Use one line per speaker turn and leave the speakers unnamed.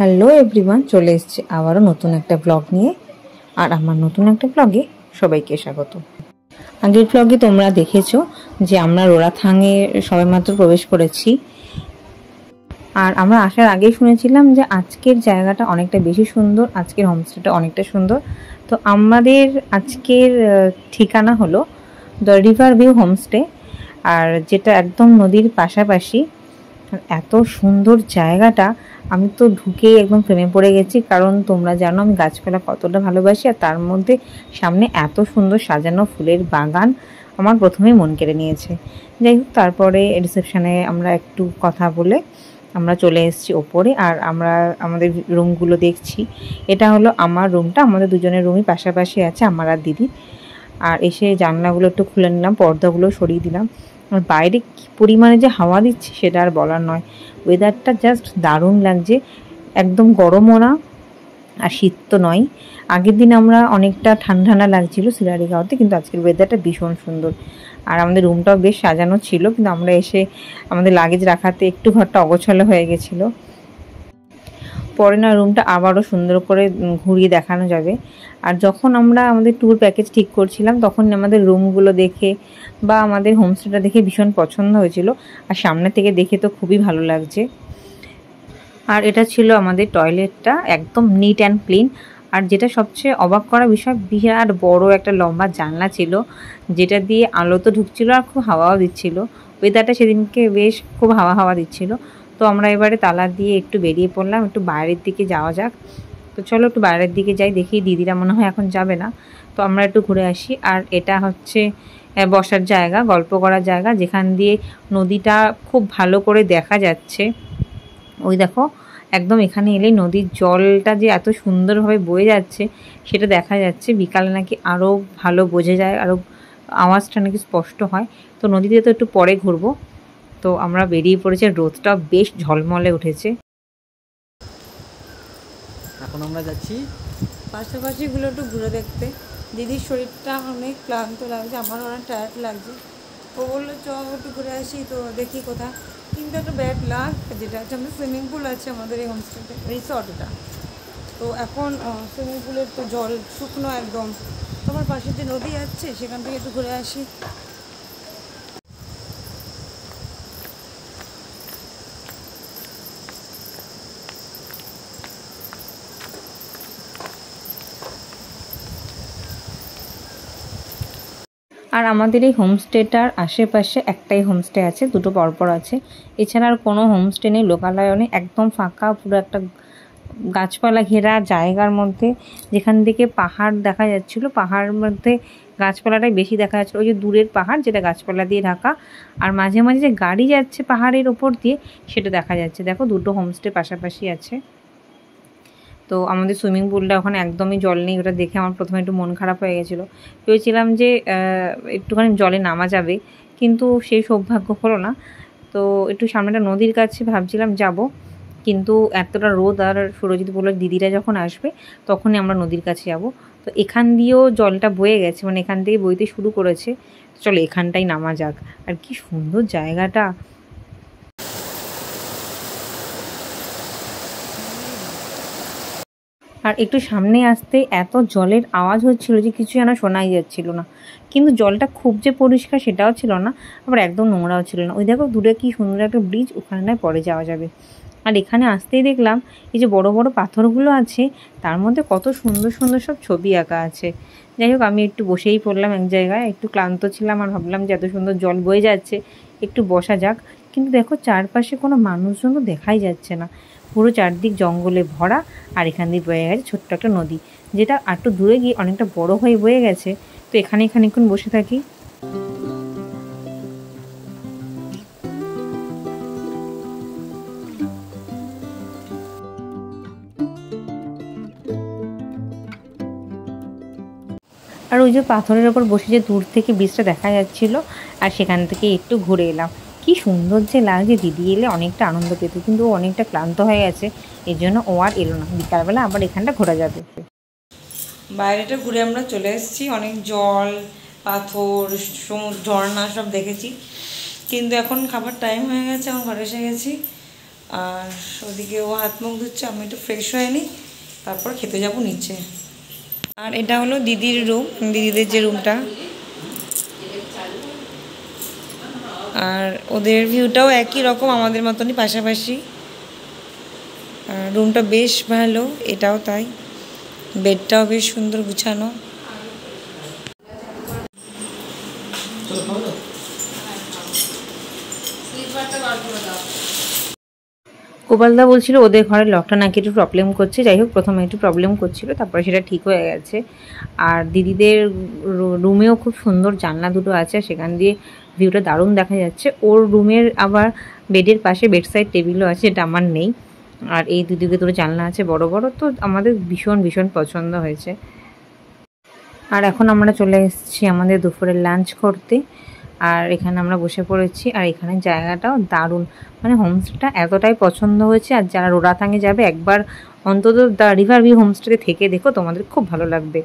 Hello everyone, চলে এসেছি আবারও নতুন একটা ব্লগ নিয়ে। আর আমার নতুন একটা ব্লগে সবাইকে স্বাগত। আগের ব্লগে তোমরা দেখেছো যে আমরা রোরাথাঙে সবেমাত্র প্রবেশ করেছি। আর আমরা আসার আগেই শুনেছিলাম যে আজকের জায়গাটা অনেকটা বেশি সুন্দর, আজকের হোমস্টেটা অনেকটা সুন্দর। তো আমাদের আজকের ঠিকানা হলো দ্য রিভার ভিউ হোমস্টে, আর যেটা একদম নদীর পাশাপাশি। এত সুন্দর জায়গাটা, আমি তো ঢুকেই একদম প্রেমে পড়ে গেছি। কারণ তোমরা জানো আমি গাছপালা কতটা ভালোবাসি, আর তার মধ্যে সামনে এত সুন্দর সাজানো ফুলের বাগান আমার প্রথমেই মন কেড়ে নিয়েছে। যাই হোক, তারপরে রিসেপশানে আমরা একটু কথা বলে আমরা চলে এসেছি ওপরে। আর আমরা আমাদের রুমগুলো দেখছি। এটা হলো আমার রুমটা, আমাদের দুজনের রুমই পাশাপাশি আছে, আমার আর দিদি। আর এসে জানলাগুলো একটু খুলে নিলাম, পর্দাগুলো সরিয়ে দিলাম। আর বাইরে কী পরিমাণে যে হাওয়া দিচ্ছে সেটা আর বলার নয়। ওয়েদারটা জাস্ট দারুণ লাগছে, একদম গরমও না আর শীত তো নয়। আগের দিন আমরা অনেকটা ঠান্ডা ঠান্ডা লাগছিল সিলারিগাঁওতে, কিন্তু আজকের ওয়েদারটা ভীষণ সুন্দর। আর আমাদের রুমটাও বেশ সাজানো ছিল, কিন্তু আমরা এসে আমাদের লাগেজ রাখাতে একটু ঘরটা অগোছালো হয়ে গেছিলো। পরে না রুমটা আবারও সুন্দর করে ঘুরিয়ে দেখানো যাবে। আর যখন আমরা আমাদের ট্যুর প্যাকেজ ঠিক করছিলাম তখন আমাদের রুমগুলো দেখে বা আমাদের হোমস্টেটা দেখে ভীষণ পছন্দ হয়েছিল। আর সামনে থেকে দেখে তো খুবই ভালো লাগছে। আর এটা ছিল আমাদের টয়লেটটা, একদম নিট অ্যান্ড ক্লিন। আর যেটা সবচেয়ে অবাক করা বিষয়, বিরাট বড় একটা লম্বা জানলা ছিল, যেটা দিয়ে আলো তো ঢুকছিল আর খুব হাওয়াও দিচ্ছিল। ওয়েদারটা সেদিনকে বেশ খুব হাওয়া হাওয়া দিচ্ছিল। তো আমরা এবারে তালা দিয়ে একটু বেরিয়ে পড়লাম, একটু বাইরের দিকে যাওয়া যাক। তো চলো একটু বাইরের দিকে যাই, দেখি দিদিরা মনে হয় এখন যাবে না। তো আমরা একটু ঘুরে আসি। আর এটা হচ্ছে বসার জায়গা, গল্প করার জায়গা, যেখান দিয়ে নদীটা খুব ভালো করে দেখা যাচ্ছে। ওই দেখো, একদম এখানে এলেই নদীর জলটা যে এত সুন্দরভাবে বয়ে যাচ্ছে সেটা দেখা যাচ্ছে। বিকালে নাকি আরও ভালো বোঝা যায়, আরও আওয়াজটা নাকি স্পষ্ট হয়। তো নদীতে তো একটু পরে ঘুরবো। তো আমরা বেরিয়ে পড়েছি, রোদটা বেশ ঝলমলে উঠেছে।
এখন আমরা যাচ্ছি
পাশাপাশিগুলো একটু ঘুরে দেখতে। দিদির শরীরটা অনেক ক্লান্ত লাগছে, আমারও অনেক টায়ার্ড লাগছে। ও বললো চ একটু ঘুরে আসি, তো দেখি কোথায়। কিন্তু একটা ব্যাড লাগ, যেটা হচ্ছে আমাদের সুইমিং পুল আছে আমাদের এই হোমস্টেতে, রিসর্টটা। তো এখন সুইমিং পুলের তো জল শুকনো একদম। তোমার পাশে যে নদী আছে সেখান থেকে একটু ঘুরে আসি।
আর আমাদের এই হোমস্টেটার আশেপাশে একটাই হোমস্টে আছে, দুটো পরপর আছে। এছাড়া আর কোনো হোমস্টে নেই, লোকালয় নেই, একদম ফাঁকা পুরো একটা গাছপালা ঘেরা জায়গার মধ্যে, যেখান থেকে পাহাড় দেখা যাচ্ছিলো। পাহাড়ের মধ্যে গাছপালাটাই বেশি দেখা যাচ্ছিলো, ওই যে দূরের পাহাড় যেটা গাছপালা দিয়ে ঢাকা। আর মাঝে মাঝে যে গাড়ি যাচ্ছে পাহাড়ের ওপর দিয়ে সেটা দেখা যাচ্ছে। দেখো, দুটো হোমস্টে পাশাপাশি আছে। তো আমাদের সুইমিং পুলটা ওখানে একদমই জল নেই, ওটা দেখে আমার প্রথমে একটু মন খারাপ হয়ে গেছিলো। ভেবেছিলাম যে একটুখানি জলে নামা যাবে, কিন্তু সেই সৌভাগ্য হলো না। তো একটু সামনেটা নদীর কাছে ভাবছিলাম যাব, কিন্তু এতটা রোদ। আর সুরজিৎ বলল দিদিরা যখন আসবে তখনই আমরা নদীর কাছে যাব। তো এখান দিয়েও জলটা বয়ে গেছে, মানে এখান থেকে বইতে শুরু করেছে। চলো এখানটাই নামা যাক। আর কি সুন্দর জায়গাটা। আর একটু সামনে আসতে এত জলের আওয়াজ হচ্ছিল যে কিছু যেন শোনাই যাচ্ছিল না। কিন্তু জলটা খুব যে পরিষ্কার সেটাও ছিল না, আবার একদম নোংরাও ছিল না। ওই দেখো দূরে কি সুন্দর একটা ব্রিজ, ওখানে নয় পরে যাওয়া যাবে। আর এখানে আসতেই দেখলাম এই যে বড় বড় পাথরগুলো আছে, তার মধ্যে কত সুন্দর সুন্দর সব ছবি আঁকা আছে। যাই হোক, আমি একটু বসেই পড়লাম এক জায়গায়, একটু ক্লান্ত ছিলাম আর ভাবলাম যে এত সুন্দর জল বয়ে যাচ্ছে একটু বসা যাক। কিন্তু দেখো চারপাশে কোনো মানুষজন তো দেখাই যাচ্ছে না, পুরো চারদিক জঙ্গলে ভরা। আর এখান দিয়ে বয়ে গেছে ছোট্ট একটা নদী, যেটা একটু দূরে গিয়ে অনেকটা বড় হয়ে বয়ে গেছে। তো এখানে খানিকক্ষণ বসে থাকি। আর ওই যে পাথরের ওপর বসে যে দূর থেকে বীজটা দেখা যাচ্ছিল, আর সেখান থেকে একটু ঘুরে এলাম। কি সুন্দর যে লাগছে। দিদি এলে অনেকটা আনন্দ পেত, কিন্তু ও অনেকটা ক্লান্ত হয়ে গেছে, এই জন্য ও আর এলো না। বিকালবেলা আবার এখানটা ঘোরা যাবে।
বাইরেটা ঘুরে আমরা চলে এসেছি, অনেক জল, পাথর, সমুদ্র, ঝর্ণা সব দেখেছি। কিন্তু এখন খাবার টাইম হয়ে গেছে, আমার ঘরে এসে গেছি। আর ওদিকে ও হাত মুখ ধুচ্ছে, আমি একটু ফ্রেশ হয়ে নিই, তারপর খেতে যাব নিচে। আর এটা হলো দিদির রুম, দিদিদের যে রুমটা। আর ওদের ভিউটাও একই রকম আমাদের মতনই, পাশাপাশি। রুমটা বেশ ভালো, এটাও তাই। বেডটাও বেশ সুন্দর গুছানো।
গোপালদা বলছিল ওদের ঘরের লকটা নাকি একটু প্রবলেম করছে। যাই হোক, প্রথমে একটু প্রবলেম করছিল, তারপরে সেটা ঠিক হয়ে গেছে। আর দিদিদের রুমেও খুব সুন্দর জানলা দুটো আছে, সেখান দিয়ে ভিউটা দারুণ দেখা যাচ্ছে। ওর রুমের আবার বেডের পাশে বেড সাইড টেবিলও আছে, যেটা আমার নেই। আর এই দুদিকে দুটো জানলা আছে বড় বড়, তো আমাদের ভীষণ ভীষণ পছন্দ হয়েছে। আর এখন আমরা চলে এসেছি আমাদের দুপুরের লাঞ্চ করতে। আর এখানে আমরা বসে পড়েছি। আর এখানে জায়গাটাও দারুণ, মানে হোমস্টেটা এতটাই পছন্দ হয়েছে। আর যারা রোরাথাঙে যাবে একবার অন্তত দ্য রিভার ভিউ হোমস্টেতে থেকে দেখো, তোমাদের খুব ভালো লাগবে।